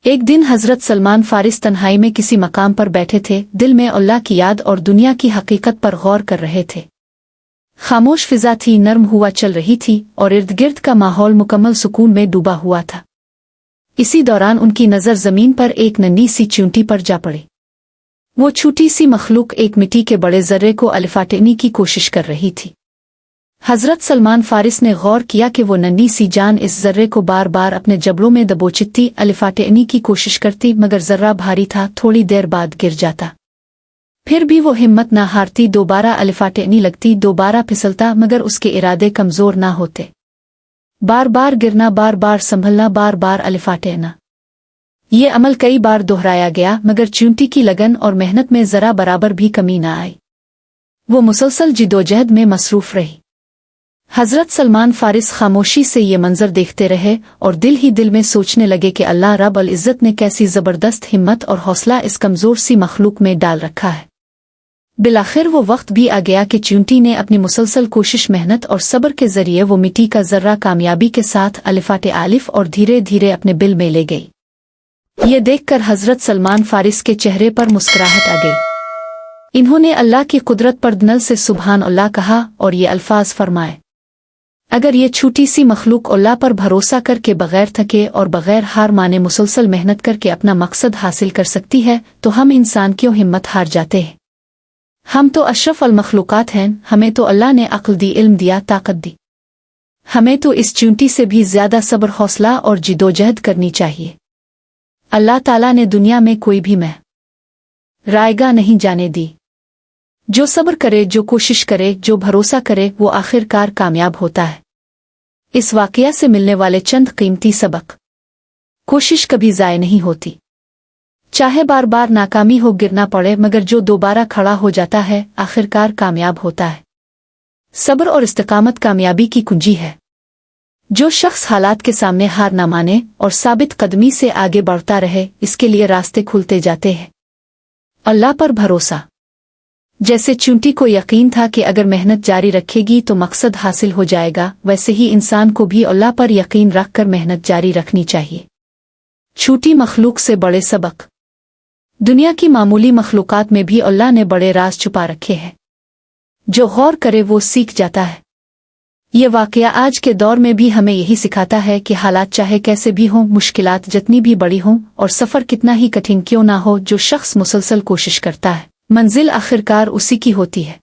एक दिन हजरत सलमान फारिस तन्हाई में किसी मकाम पर बैठे थे, दिल में अल्लाह की याद और दुनिया की हकीकत पर गौर कर रहे थे। खामोश फिजा थी, नर्म हुआ चल रही थी और इर्द गिर्द का माहौल मुकम्मल सुकून में डूबा हुआ था। इसी दौरान उनकी नज़र ज़मीन पर एक नन्ही सी चींटी पर जा पड़ी। वो छोटी सी मखलूक एक मिट्टी के बड़े जर्रे को अलिफाटने की कोशिश कर रही थी। हजरत सलमान फारिस ने गौर किया कि वो नन्ही सी जान इस जर्रे को बार बार अपने जबड़ों में दबोचती अलिफाटने की कोशिश करती, मगर जर्रा भारी था, थोड़ी देर बाद गिर जाता। फिर भी वो हिम्मत ना हारती, दोबारा अलिफाटने लगती, दोबारा फिसलता, मगर उसके इरादे कमजोर ना होते। बार बार गिरना, बार बार संभलना, बार बार अलिफाटना। ये अमल कई बार दोहराया गया, मगर चींटी की लगन और मेहनत में जरा बराबर भी कमी न आई। वो मुसलसल जिदोजहद में मसरूफ रही। हजरत सलमान फारिस खामोशी से ये मंजर देखते रहे और दिल ही दिल में सोचने लगे कि अल्लाह रब अल इज़्ज़त ने कैसी ज़बरदस्त हिम्मत और हौसला इस कमज़ोर सी मखलूक में डाल रखा है। बिलाखिर वो वक्त भी आ गया कि चींटी ने अपनी मुसलसल कोशिश, मेहनत और सब्र के जरिए वो मिट्टी का जर्रा कामयाबी के साथ अलिफाटे आलिफ और धीरे धीरे अपने बिल में ले गई। ये देखकर हजरत सलमान फारिस के चेहरे पर मुस्कुराहट आ गई। इन्होंने अल्लाह की कुदरत पर दिल से सुभान अल्लाह कहा और ये अल्फाज फरमाए, अगर ये छोटी सी मखलूक अल्लाह पर भरोसा करके बगैर थके और बगैर हार माने मुसलसल मेहनत करके अपना मकसद हासिल कर सकती है, तो हम इंसान क्यों हिम्मत हार जाते हैं। हम तो अशरफ अल मखलूकात हैं। हमें तो अल्लाह ने अक्ल दी, इल्म दिया, ताकत दी। हमें तो इस चींटी से भी ज्यादा सब्र, हौसला और जिदोजहद करनी चाहिए। अल्लाह ताला ने दुनिया में कोई भी रायगा नहीं जाने दी। जो सब्र करे, जो कोशिश करे, जो भरोसा करे, वो आखिरकार कामयाब होता है। इस वाकया से मिलने वाले चंद कीमती सबक। कोशिश कभी ज़ाय नहीं होती। चाहे बार बार नाकामी हो, गिरना पड़े, मगर जो दोबारा खड़ा हो जाता है आखिरकार कामयाब होता है। सब्र और इस्तिकामत कामयाबी की कुंजी है। जो शख्स हालात के सामने हार न माने और साबित कदमी से आगे बढ़ता रहे, इसके लिए रास्ते खुलते जाते हैं। अल्लाह पर भरोसा। जैसे चींटी को यकीन था कि अगर मेहनत जारी रखेगी तो मकसद हासिल हो जाएगा, वैसे ही इंसान को भी अल्लाह पर यकीन रखकर मेहनत जारी रखनी चाहिए। छोटी मखलूक से बड़े सबक। दुनिया की मामूली मखलूकात में भी अल्लाह ने बड़े राज छुपा रखे हैं। जो गौर करे वो सीख जाता है। ये वाकया आज के दौर में भी हमें यही सिखाता है कि हालात चाहे कैसे भी हों, मुश्किलात जितनी भी बड़ी हों और सफ़र कितना ही कठिन क्यों ना हो, जो शख्स मुसलसल कोशिश करता है, मंजिल आखिरकार उसी की होती है।